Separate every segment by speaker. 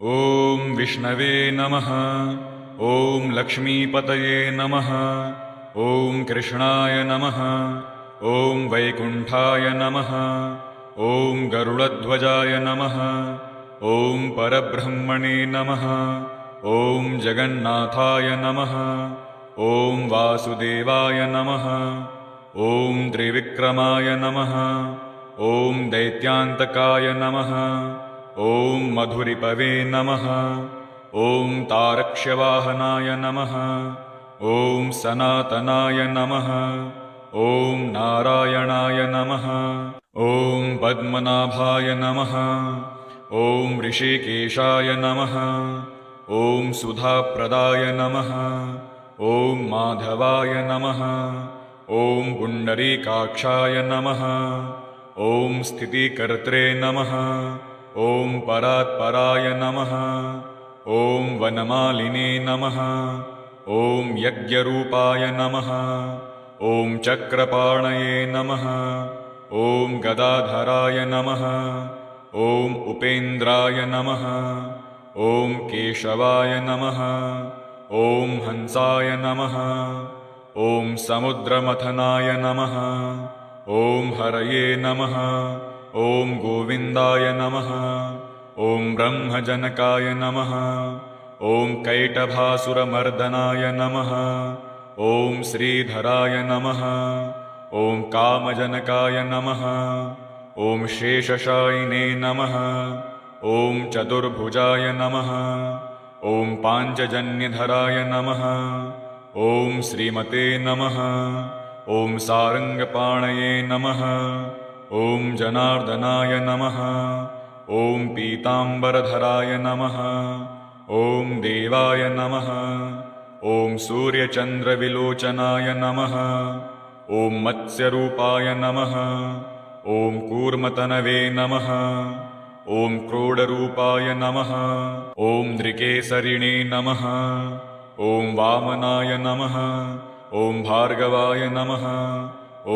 Speaker 1: ॐ विष्णवे नमः। ॐ लक्ष्मीपतये नमः। ॐ कृष्णाय नमः। ॐ वैकुण्ठाय नमः। ॐ गरुडध्वजाय नमः। ॐ परब्रह्मणे नमः। ॐ जगन्नाथाय नमः। ॐ वासुदेवाय नमः। ॐ त्रिविक्रमाय नमः। ॐ दैत्यान्तकाय नमः। ॐ मधुरिपवे नमः। ॐ तारक्ष्यवाहनाय नमः। ॐ सनातनाय नमः। ॐ नारायणाय नमः। ॐ पद्मनाभाय नमः। ॐ ऋषिकेशाय नमः। ॐ सुधाप्रदाय नमः। ॐ माधवाय नमः। ॐ पुण्डरीकाक्षाय नमः। ॐ स्थितिकर्त्रे नमः। ॐ परात्पराय नमः। ॐ वनमालिने नमः। ॐ यज्ञरूपाय नमः। ॐ चक्रपाणये नमः। ॐ गदाधराय नमः। ॐ उपेन्द्राय नमः। ॐ केशवाय नमः। ॐ हंसाय नमः। ॐ समुद्रमथनाय नमः। ॐ हरये नमः। ॐ गोविन्दाय नमः। ॐ ब्रह्मजनकाय नमः। ॐ कैटभासुरमर्दनाय नमः। ॐ श्रीधराय नमः। ॐ कामजनकाय नमः। ॐ शेषशायिने नमः। ॐ चतुर्भुजाय नमः। ॐ पाञ्चजन्यधराय नमः। ॐ श्रीमते नमः। ॐ सारङ्गपाणये नमः। ॐ जनार्दनाय नमः। ॐ पीताम्बरधराय नमः। ॐ देवाय नमः। ॐ सूर्यचन्द्रविलोचनाय नमः। ॐ मत्स्यरूपाय नमः। ॐ कूर्मतनवे नमः। ॐ क्रोडरूपाय नमः। ॐ नृकेसरिणे नमः। ॐ वामनाय नमः। ॐ भार्गवाय नमः।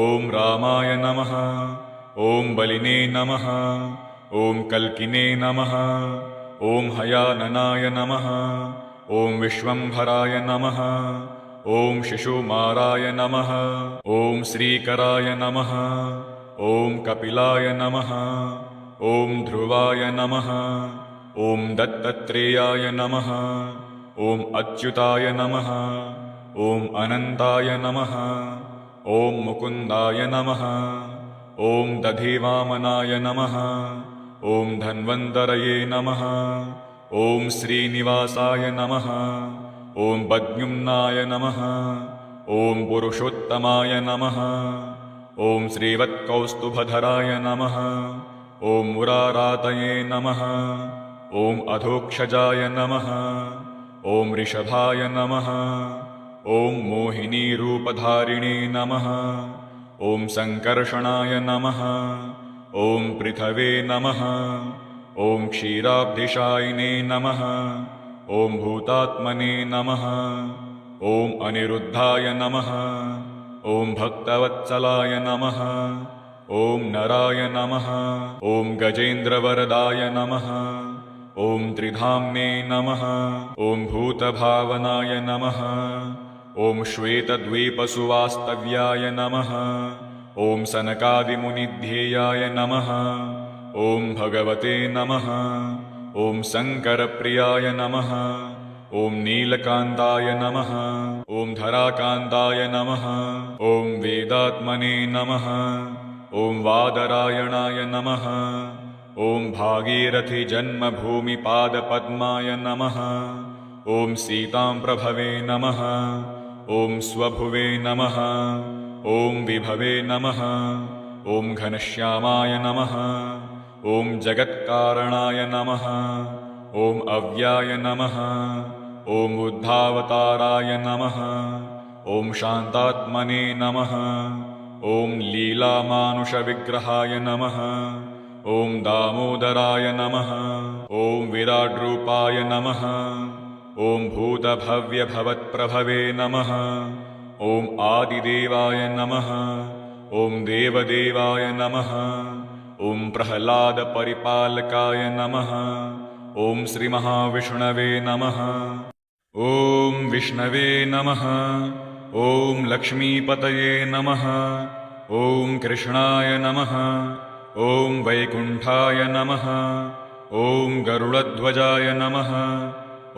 Speaker 1: ॐ रामाय नमः। ॐ बलिने नमः। ॐ कल्किने नमः। ॐ हयाननाय नमः। ॐ विश्वम्भराय नमः। ॐ शिशुमाराय नमः। ॐ श्रीकराय नमः। ॐ कपिलाय नमः। ॐ ध्रुवाय नमः। ॐ दत्तत्रेयाय नमः। ॐ अच्युताय नमः। ॐ अनन्ताय नमः। ॐ मुकुन्दाय नमः। ॐ दधिवामनाय नमः। ॐ धन्वन्तरये नमः। ॐ श्रीनिवासाय नमः। ॐ पद्युम्नाय नमः। ॐ पुरुषोत्तमाय नमः। ॐ श्रीवत्कौस्तुभधराय नमः। ॐ मुरारातये नमः। ॐ अधोक्षजाय नमः। ॐ ऋषभाय नमः। ॐ मोहिनीरूपधारिणे नमः। ॐ सङ्कर्षणाय नमः। ॐ पृथवे नमः। ॐ क्षीराब्धिशायिने नमः। ॐ भूतात्मने नमः। ॐ अनिरुद्धाय नमः। ॐ भक्तवत्सलाय नमः। ॐ नराय नमः। ॐ गजेन्द्रवरदाय नमः। ॐ त्रिधाम्ने नमः। ॐ भूतभावनाय नमः। ॐ श्वेतद्वीपसुवास्तव्याय नमः। ॐ सनकादिमुनिध्येयाय नमः। ॐ भगवते नमः। ॐ शङ्करप्रियाय नमः। ॐ नीलकान्ताय नमः। ॐ धराकान्ताय नमः। ॐ वेदात्मने नमः। ॐ वादरायणाय नमः। ॐ भागीरथीजन्मभूमिपादपद्माय नमः। ॐ सीताम्प्रभवे नमः। ॐ स्वभुवे नमः। ॐ विभवे नमः। ॐ घनश्यामाय नमः। ॐ जगत्कारणाय नमः। ॐ अव्याय नमः। ॐ बुद्धावताराय नमः। ॐ शान्तात्मने नमः। ॐ लीलामानुषविग्रहाय नमः। ॐ दामोदराय नमः। ॐ विराड्रूपाय नमः। ॐ भूतभव्यभवत्प्रभवे नमः। ॐ आदिदेवाय नमः। ॐ देवदेवाय नमः। ॐ प्रह्लादपरिपालकाय नमः। ॐ श्रीमहाविष्णवे नमः। ॐ विष्णवे नमः। ॐ लक्ष्मीपतये नमः। ॐ कृष्णाय नमः। ॐ वैकुण्ठाय नमः। ॐ गरुडध्वजाय नमः।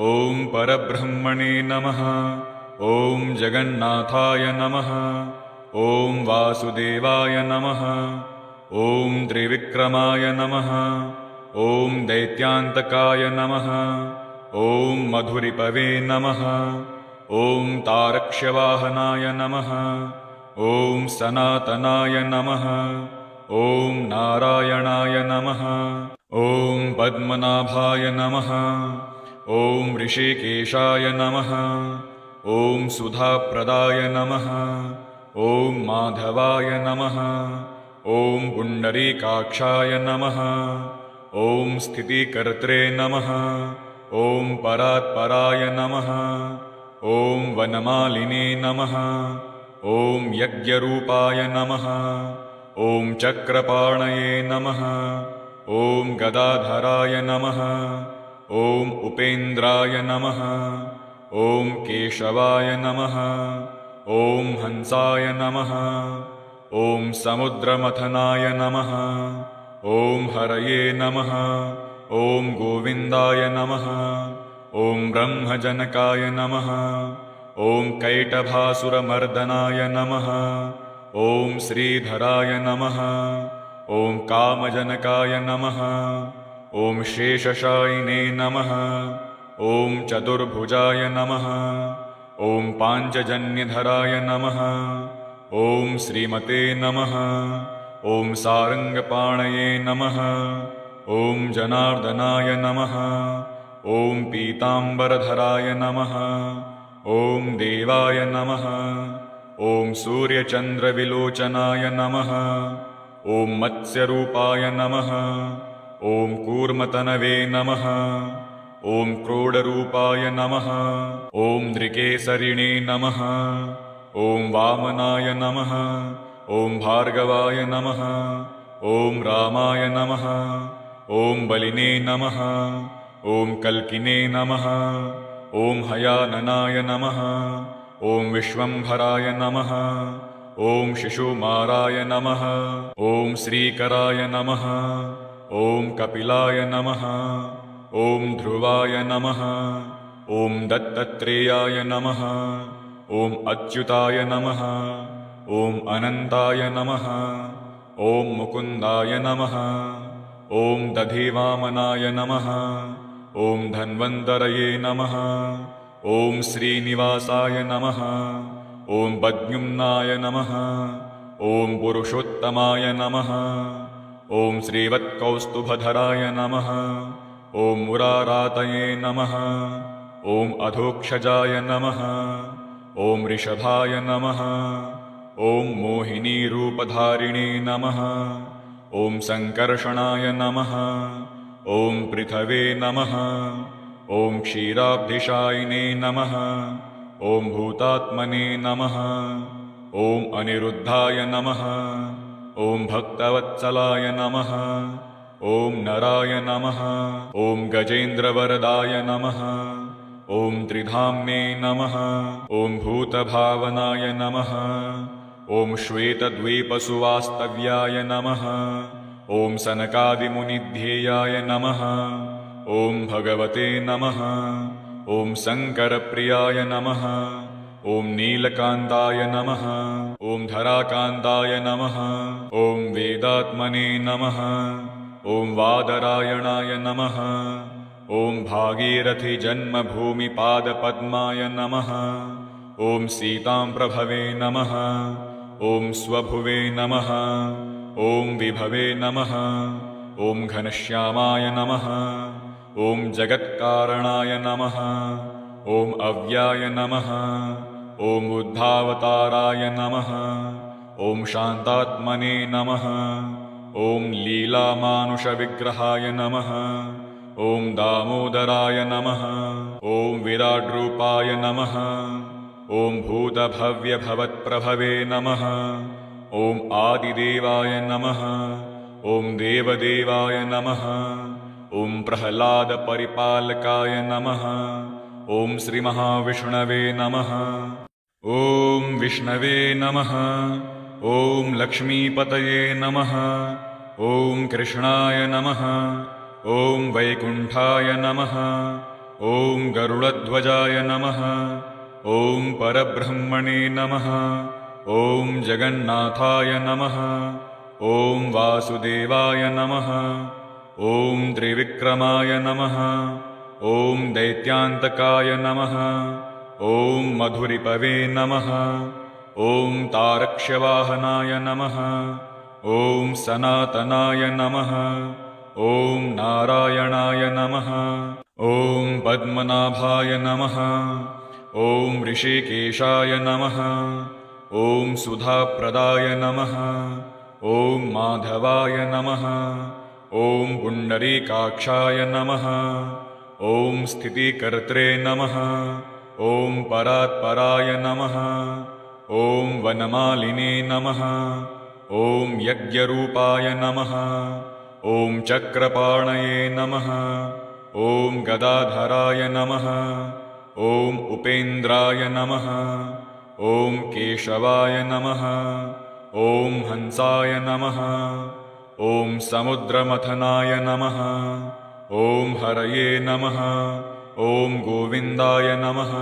Speaker 1: ॐ परब्रह्मणे नमः। ॐ जगन्नाथाय नमः। ॐ वासुदेवाय नमः। ॐ त्रिविक्रमाय नमः। ॐ दैत्यान्तकाय नमः। ॐ मधुरिपवे नमः। ॐ तारक्ष्यवाहनाय नमः। ॐ सनातनाय नमः। ॐ नारायणाय नमः। ॐ पद्मनाभाय नमः। ॐ ऋषिकेशाय नमः। ॐ सुधाप्रदाय नमः। ॐ माधवाय नमः। ॐ पुण्डरीकाक्षाय नमः। ॐ स्थितिकर्त्रे नमः। ॐ परात्पराय नमः। ॐ वनमालिने नमः। ॐ यज्ञरूपाय नमः। ॐ चक्रपाणये नमः। ॐ गदाधराय नमः। ॐ उपेन्द्राय नमः। ॐ केशवाय नमः। ॐ हंसाय नमः। ॐ समुद्रमथनाय नमः। ॐ हरये नमः। ॐ गोविन्दाय नमः। ॐ ब्रह्मजनकाय नमः। ॐ कैटभासुरमर्दनाय नमः। ॐ श्रीधराय नमः। ॐ कामजनकाय नमः। ॐ शेषशायिने नमः। ॐ चतुर्भुजाय नमः। ॐ पाञ्चजन्यधराय नमः। ॐ श्रीमते नमः। ॐ सारङ्गपाणये नमः। ॐ जनार्दनाय नमः। ॐ पीताम्बरधराय नमः। ॐ देवाय नमः। ॐ सूर्यचन्द्रविलोचनाय नमः। ॐ मत्स्यरूपाय नमः। ॐ कूर्मतनवे नमः। ॐ क्रोडरूपाय नमः। ॐ नृकेसरिणे नमः। ॐ वामनाय नमः। ॐ भार्गवाय नमः। ॐ रामाय नमः। ॐ बलिने नमः। ॐ कल्किने नमः। ॐ हयाननाय नमः। ॐ विश्वम्भराय नमः। ॐ शिशुमाराय नमः। ॐ श्रीकराय नमः। ॐ कपिलाय नमः। ॐ ध्रुवाय नमः। ॐ दत्तत्रेयाय नमः। ॐ अच्युताय नमः। ॐ अनन्ताय नमः। ॐ मुकुन्दाय नमः। ॐ दधिवामनाय नमः। ॐ धन्वन्तरये नमः। ॐ श्रीनिवासाय नमः। ॐ पद्युम्नाय नमः। ॐ पुरुषोत्तमाय नमः। ॐ श्रीवत्कौस्तुभधराय नमः। ॐ मुरारातये नमः। ॐ अधोक्षजाय नमः। ॐ ऋषभाय नमः। ॐ मोहिनीरूपधारिणे नमः। ॐ सङ्कर्षणाय नमः। ॐ पृथवे नमः। ॐ क्षीराब्धिशायिने नमः। ॐ भूतात्मने नमः। ॐ अनिरुद्धाय नमः। ॐ भक्तवत्सलाय नमः। ॐ नराय नमः। ॐ गजेन्द्रवरदाय नमः। ॐ त्रिधाम्ने नमः। ॐ भूतभावनाय नमः। ॐ श्वेतद्वीपसुवास्तव्याय नमः। ॐ सनकादिमुनिध्येयाय नमः। ॐ भगवते नमः। ॐ शङ्करप्रियाय नमः। ॐ नीलकान्ताय नमः। ॐ धराकान्ताय नमः। ॐ वेदात्मने नमः। ॐ वादरायणाय नमः। ॐ भागीरथीजन्मभूमिपादपद्माय नमः। ॐ सीताम्प्रभवे नमः। ॐ स्वभुवे नमः। ॐ विभवे नमः। ॐ घनश्यामाय नमः। ॐ जगत्कारणाय नमः। ॐ अव्याय नमः। ॐ बुद्धावताराय नमः। ॐ शान्तात्मने नमः। ॐ लीलामानुषविग्रहाय नमः। ॐ दामोदराय नमः। ॐ विराड्रूपाय नमः। ॐ भूतभव्यभवत्प्रभवे नमः। ॐ आदिदेवाय नमः। ॐ देवदेवाय नमः। ॐ प्रह्लादपरिपालकाय नमः। ॐ श्रीमहाविष्णवे नमः। ॐ विष्णवे नमः। ॐ लक्ष्मीपतये नमः। ॐ कृष्णाय नमः। ॐ वैकुण्ठाय नमः। ॐ गरुडध्वजाय नमः। ॐ परब्रह्मणे नमः। ॐ जगन्नाथाय नमः। ॐ वासुदेवाय नमः। ॐ त्रिविक्रमाय नमः। ॐ दैत्यान्तकाय नमः। ॐ मधुरिपवे नमः। ॐ तारक्ष्यवाहनाय नमः। ॐ सनातनाय नमः। ॐ नारायणाय नमः। ॐ पद्मनाभाय नमः। ॐ ऋषिकेशाय नमः। ॐ सुधाप्रदाय नमः। ॐ माधवाय नमः। ॐ पुण्डरीकाक्षाय नमः। ॐ स्थितिकर्त्रे नमः। ॐ परात्पराय नमः। ॐ वनमालिने नमः। ॐ यज्ञरूपाय नमः। ॐ चक्रपाणये नमः। ॐ गदाधराय नमः। ॐ उपेन्द्राय नमः। ॐ केशवाय नमः। ॐ हंसाय नमः। ॐ समुद्रमथनाय नमः। ॐ हरये नमः। ॐ गोविन्दाय नमः।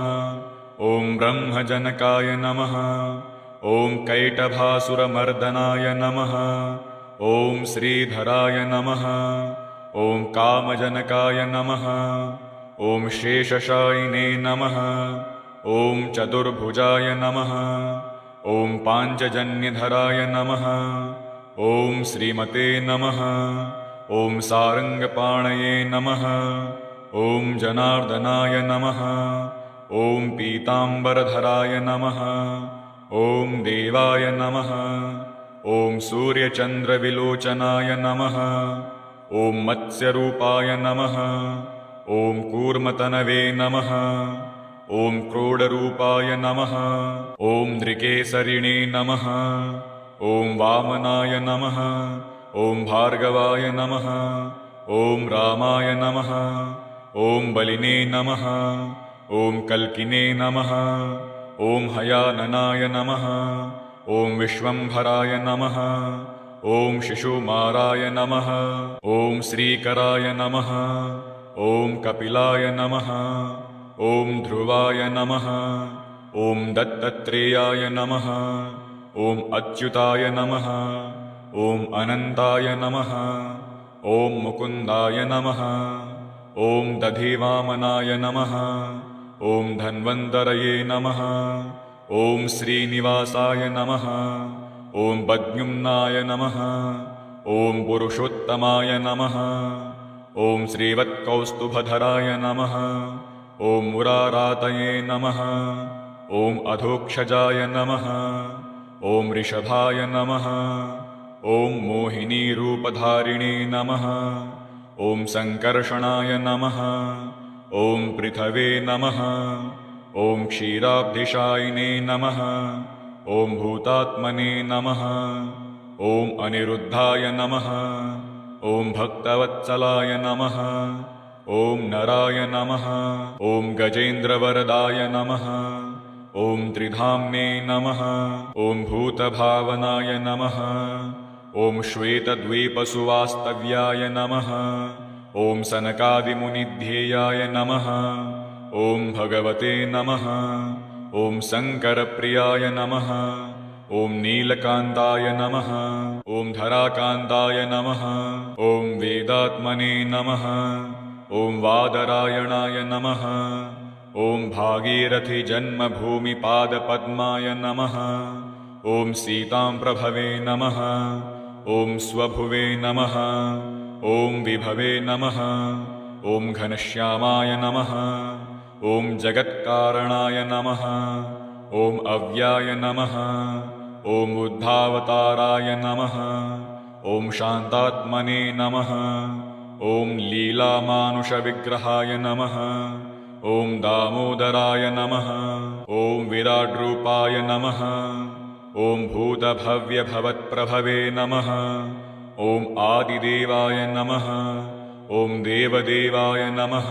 Speaker 1: ॐ ब्रह्मजनकाय नमः। ॐ कैटभासुरमर्दनाय नमः। ॐ श्रीधराय नमः। ॐ कामजनकाय नमः। ॐ शेषशायिने नमः। ॐ चतुर्भुजाय नमः। ॐ पाञ्चजन्यधराय नमः। ॐ श्रीमते नमः। ॐ सारङ्गपाणये नमः। ॐ जनार्दनाय नमः। ॐ पीताम्बरधराय नमः। ॐ देवाय नमः। ॐ सूर्यचन्द्रविलोचनाय नमः। ॐ मत्स्यरूपाय नमः। ॐ कूर्मतनवे नमः। ॐ क्रोडरूपाय नमः। ॐ नृकेसरिणे नमः। ॐ वामनाय नमः। ॐ भार्गवाय नमः। ॐ रामाय नमः। ॐ बलिने नमः। ॐ कल्किने नमः। ॐ हयाननाय नमः। ॐ विश्वम्भराय नमः। ॐ शिशुमाराय नमः। ॐ श्रीकराय नमः। ॐ कपिलाय नमः। ॐ ध्रुवाय नमः। ॐ दत्तत्रेयाय नमः। ॐ अच्युताय नमः। ॐ अनन्ताय नमः। ॐ मुकुन्दाय नमः। ॐ दधिवामनाय नमः। ॐ धन्वन्तरये नमः। ॐ श्रीनिवासाय नमः। ॐ पद्युम्नाय नमः। ॐ पुरुषोत्तमाय नमः। ॐ श्रीवत्कौस्तुभधराय नमः। ॐ मुरारातये नमः। ॐ अधोक्षजाय नमः। ॐ ऋषभाय नमः। ॐ मोहिनीरूपधारिणे नमः। ॐ सङ्कर्षणाय नमः। ॐ पृथवे नमः। ॐ क्षीराब्धिशायिने नमः। ॐ भूतात्मने नमः। ॐ अनिरुद्धाय नमः। ॐ भक्तवत्सलाय नमः। ॐ नराय नमः। ॐ गजेन्द्रवरदाय नमः। ॐ त्रिधाम्ने नमः। ॐ भूतभावनाय नमः। ॐ श्वेतद्वीपसुवास्तव्याय नमः। ॐ सनकादिमुनिध्येयाय नमः। ॐ भगवते नमः। ॐ शङ्करप्रियाय नमः। ॐ नीलकान्ताय नमः। ॐ धराकान्ताय नमः। ॐ वेदात्मने नमः। ॐ वादरायणाय नमः। ॐ भागीरथीजन्मभूमिपादपद्माय नमः। ॐ सीताम्प्रभवे नमः। ॐ स्वभुवे नमः। ॐ विभवे नमः। ॐ घनश्यामाय नमः। ॐ जगत्कारणाय नमः। ॐ अव्याय नमः। ॐ बुद्धावताराय नमः। ॐ शान्तात्मने नमः। ॐ लीलामानुषविग्रहाय नमः। ॐ दामोदराय नमः। ॐ विराड्रूपाय नमः। ॐ भूतभव्यभवत्प्रभवे नमः। ॐ आदिदेवाय नमः। ॐ देवदेवाय नमः।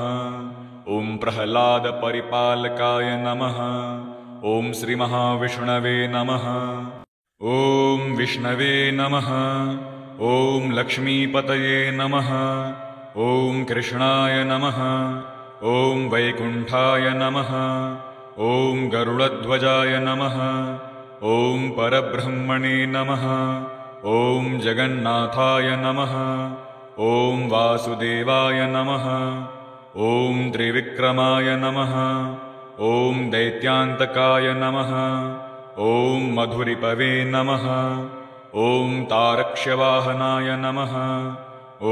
Speaker 1: ॐ प्रह्लादपरिपालकाय नमः। ॐ श्रीमहाविष्णवे नमः। ॐ विष्णवे नमः। ॐ लक्ष्मीपतये नमः। ॐ कृष्णाय नमः। ॐ वैकुण्ठाय नमः। ॐ गरुडध्वजाय नमः। ॐ परब्रह्मणे नमः। ॐ जगन्नाथाय नमः। ॐ वासुदेवाय नमः। ॐ त्रिविक्रमाय नमः। ॐ दैत्यान्तकाय नमः। ॐ मधुरिपवे नमः। ॐ तारक्ष्यवाहनाय नमः।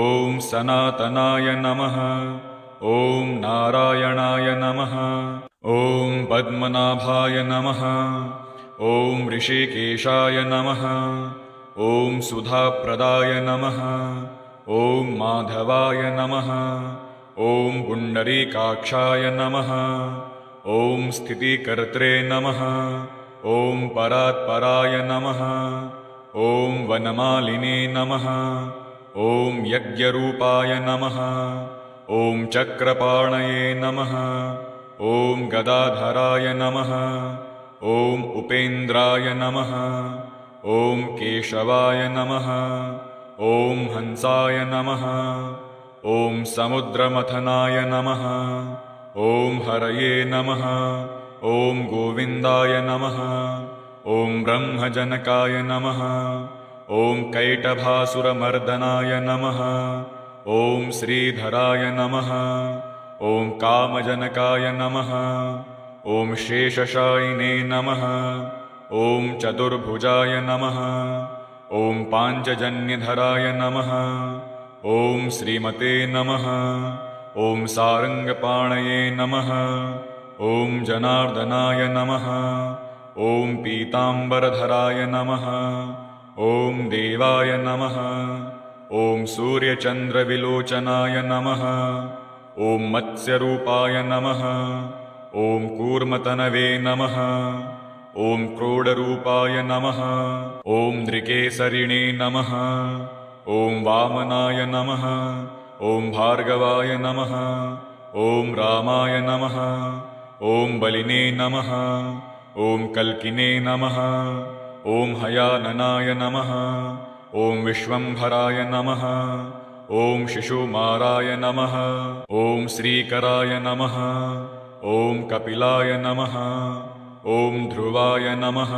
Speaker 1: ॐ सनातनाय नमः। ॐ नारायणाय नमः। ॐ पद्मनाभाय नमः। ॐ ऋषिकेशाय नमः। ॐ सुधाप्रदाय नमः। ॐ माधवाय नमः। ॐ पुण्डरीकाक्षाय नमः। ॐ स्थितिकर्त्रे नमः। ॐ परात्पराय नमः। ॐ वनमालिने नमः। ॐ यज्ञरूपाय नमः। ॐ चक्रपाणये नमः। ॐ गदाधराय नमः। ॐ उपेन्द्राय नमः। ॐ केशवाय नमः। ॐ हंसाय नमः। ॐ समुद्रमथनाय नमः। ॐ हरये नमः। ॐ गोविन्दाय नमः। ॐ ब्रह्मजनकाय नमः। ॐ कैटभासुरमर्दनाय नमः। ॐ श्रीधराय नमः। ॐ कामजनकाय नमः। ॐ शेषशायिने नमः। ॐ चतुर्भुजाय नमः। ॐ पाञ्चजन्यधराय नमः। ॐ श्रीमते नमः। ॐ सारङ्गपाणये नमः। ॐ जनार्दनाय नमः। ॐ पीताम्बरधराय नमः। ॐ देवाय नमः। ॐ सूर्यचन्द्रविलोचनाय नमः। ॐ मत्स्यरूपाय नमः। ॐ कूर्मतनवे नमः। ॐ क्रोडरूपाय नमः। ॐ नृकेसरिणे नमः। ॐ वामनाय नमः। ॐ भार्गवाय नमः। ॐ रामाय नमः। ॐ बलिने नमः। ॐ कल्किने नमः। ॐ हयाननाय नमः। ॐ विश्वम्भराय नमः। ॐ शिशुमाराय नमः। ॐ श्रीकराय नमः। ॐ कपिलाय नमः। ॐ ध्रुवाय नमः।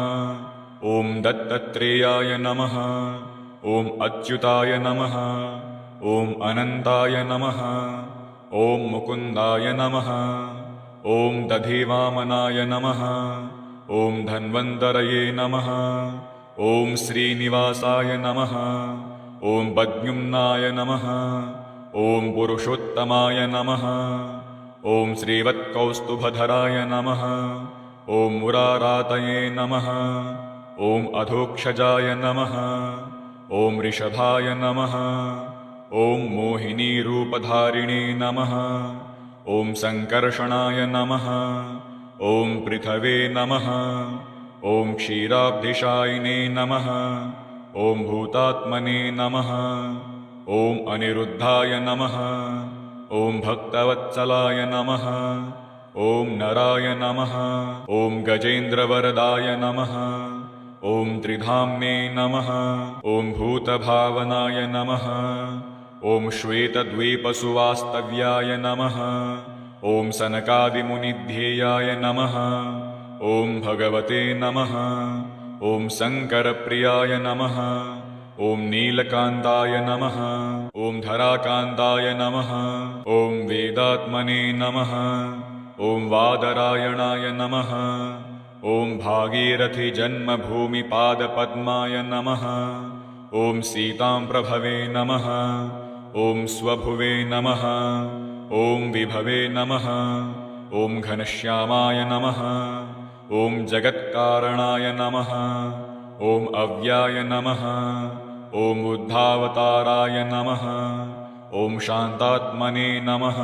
Speaker 1: ॐ दत्तत्रेयाय नमः। ॐ अच्युताय नमः। ॐ अनन्ताय नमः। ॐ मुकुन्दाय नमः। ॐ दधिवामनाय नमः। ॐ धन्वन्तरये नमः। ॐ श्रीनिवासाय नमः। ॐ पद्युम्नाय नमः। ॐ पुरुषोत्तमाय नमः। ॐ श्रीवत्कौस्तुभधराय नमः। ॐ मुरारातये नमः। ॐ अधोक्षजाय नमः। ॐ ऋषभाय नमः। ॐ मोहिनीरूपधारिणे नमः। ॐ सङ्कर्षणाय नमः। ॐ पृथवे नमः। ॐ क्षीराब्धिशायिने नमः। ॐ भूतात्मने नमः। ॐ अनिरुद्धाय नमः। ॐ भक्तवत्सलाय नमः। ॐ नराय नमः। ॐ गजेन्द्रवरदाय नमः। ॐ त्रिधाम्ने नमः। ॐ भूतभावनाय नमः। ॐ श्वेतद्वीपसुवास्तव्याय नमः। ॐ सनकादिमुनिध्येयाय नमः। ॐ भगवते नमः। ॐ शङ्करप्रियाय नमः। ॐ नीलकान्ताय नमः। ॐ धराकान्ताय नमः। ॐ वेदात्मने नमः। ॐ वादरायणाय नमः। ॐ भागीरथीजन्मभूमिपादपद्माय नमः। ॐ सीताम्प्रभवे नमः। ॐ स्वभुवे नमः। ॐ विभवे नमः। ॐ घनश्यामाय नमः। ॐ जगत्कारणाय नमः। ॐ अव्याय नमः। ॐ बुद्धावताराय नमः। ॐ शान्तात्मने नमः।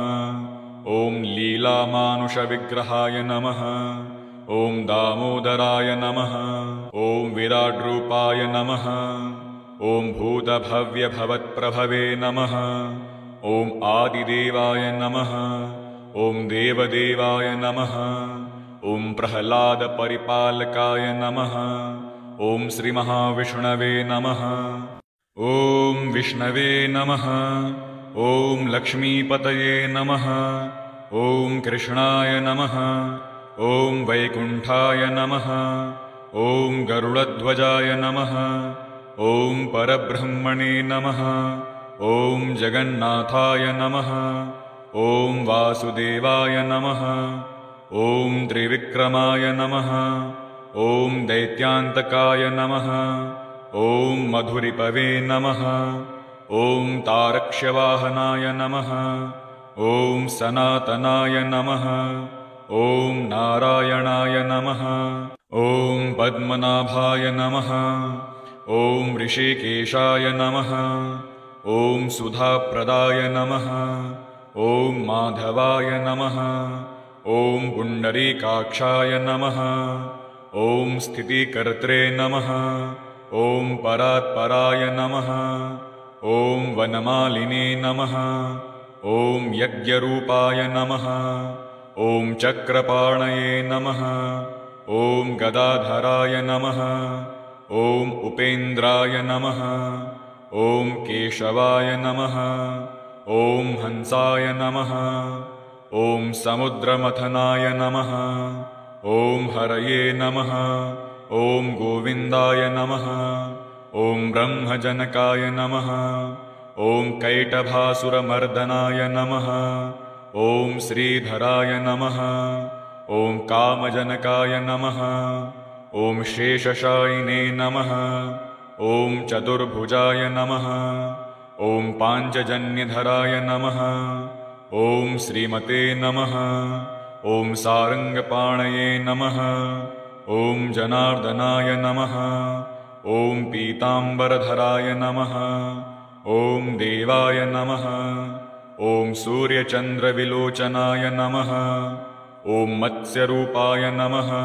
Speaker 1: ॐ लीलामानुषविग्रहाय नमः। ॐ दामोदराय नमः। ॐ विराड्रूपाय नमः। ॐ भूतभव्यभवत्प्रभवे नमः। ॐ आदिदेवाय नमः ॐ देवदेवाय नमः ॐ प्रह्लादपरिपालकाय नमः ॐ श्रीमहाविष्णवे नमः ॐ विष्णवे नमः ॐ लक्ष्मीपतये नमः ॐ कृष्णाय नमः ॐ वैकुण्ठाय नमः ॐ गरुडध्वजाय नमः ॐ परब्रह्मणे नमः ॐ जगन्नाथाय नमः ॐ वासुदेवाय नमः ॐ त्रिविक्रमाय नमः ॐ दैत्यान्तकाय नमः ॐ मधुरिपवे नमः ॐ तारक्ष्यवाहनाय नमः ॐ सनातनाय नमः ॐ नारायणाय नमः ॐ पद्मनाभाय नमः ॐ ऋषिकेशाय नमः ॐ सुधाप्रदाय नमः ॐ माधवाय नमः ॐ पुण्डरीकाक्षाय नमः ॐ स्थितिकर्त्रे नमः ॐ परात्पराय नमः ॐ वनमालिने नमः ॐ यज्ञरूपाय नमः ॐ चक्रपाणये नमः ॐ गदाधराय नमः ॐ उपेन्द्राय नमः ॐ केशवाय नमः ॐ हंसाय नमः ॐ समुद्रमथनाय नमः ॐ हरये नमः ॐ गोविन्दाय नमः ॐ ब्रह्मजनकाय नमः ॐ कैटभासुरमर्दनाय नमः ॐ श्रीधराय नमः ॐ कामजनकाय नमः ॐ शेषशायिने नमः ॐ चतुर्भुजाय नमः ॐ पाञ्चजन्यधराय नमः ॐ श्रीमते नमः ॐ सारङ्गपाणये नमः ॐ जनार्दनाय नमः ॐ पीताम्बरधराय नमः ॐ देवाय नमः ॐ सूर्यचन्द्रविलोचनाय नमः ॐ मत्स्यरूपाय नमः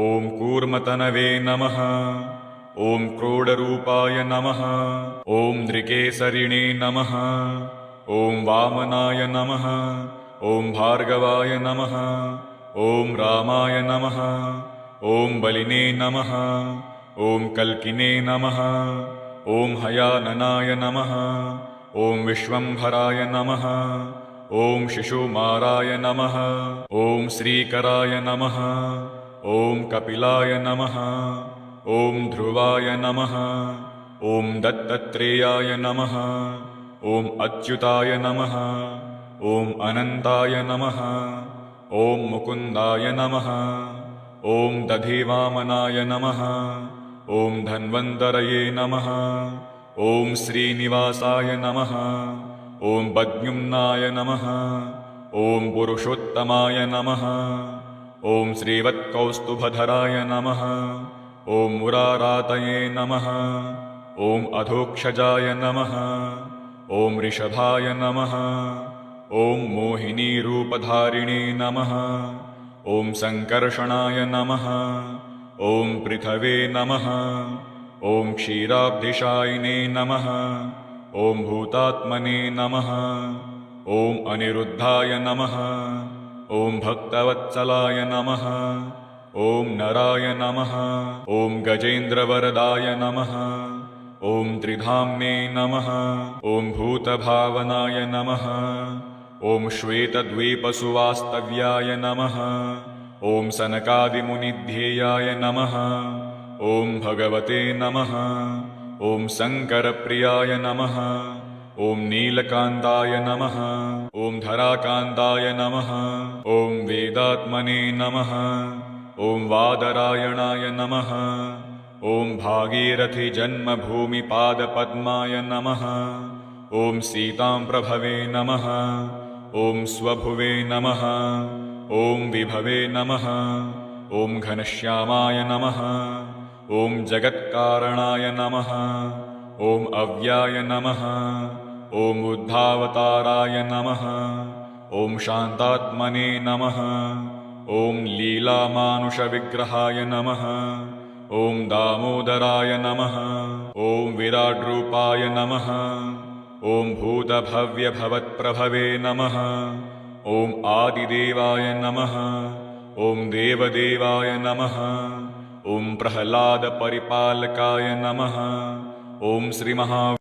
Speaker 1: ॐ कूर्मतनवे नमः ॐ क्रोडरूपाय नमः ॐ नृकेसरिणे नमः ॐ वामनाय नमः ॐ भार्गवाय नमः ॐ रामाय नमः ॐ बलिने नमः ॐ कल्किने नमः ॐ हयाननाय नमः ॐ विश्वम्भराय नमः ॐ शिशुमाराय नमः ॐ श्रीकराय नमः ॐ कपिलाय नमः ॐ ध्रुवाय नमः ॐ दत्तत्रेयाय नमः ॐ अच्युताय नमः ॐ अनन्ताय नमः ॐ मुकुन्दाय नमः ॐ दधिवामनाय नमः ॐ धन्वन्तरये नमः ॐ श्रीनिवासाय नमः ॐ पद्युम्नाय नमः ॐ पुरुषोत्तमाय नमः ॐ श्रीवत्कौस्तुभधराय नमः ॐ मुरारातये नमः ॐ अधोक्षजाय नमः ॐ ऋषभाय नमः ॐ मोहिनीरूपधारिणे नमः ॐ सङ्कर्षणाय नमः ॐ पृथवे नमः ॐ क्षीराब्धिशायिने नमः ॐ भूतात्मने नमः ॐ अनिरुद्धाय नमः ॐ भक्तवत्सलाय नमः ॐ नराय नमः ॐ गजेन्द्रवरदाय नमः ॐ त्रिधाम्ने नमः ॐ भूतभावनाय नमः ॐ श्वेतद्वीपसुवास्तव्याय नमः ॐ सनकादिमुनिध्येयाय नमः ॐ भगवते नमः ॐ शङ्करप्रियाय नमः ॐ नीलकान्ताय नमः ॐ धराकान्ताय नमः ॐ वेदात्मने नमः ॐ वादरायणाय नमः ॐ भागीरथीजन्मभूमिपादपद्माय नमः ॐ सीताम्प्रभवे नमः ॐ स्वभुवे नमः ॐ विभवे नमः ॐ घनश्यामाय नमः ॐ जगत्कारणाय नमः ॐ अव्याय नमः ॐ बुद्धावताराय नमः ॐ शान्तात्मने नमः ॐ लीलामानुषविग्रहाय नमः ॐ दामोदराय नमः ॐ विराड्रूपाय नमः ॐ भूतभव्यभवत्प्रभवे नमः। ॐ आदिदेवाय नमः। ॐ देवदेवाय नमः। ॐ प्रह्लादपरिपालकाय नमः। ॐ श्रीमहा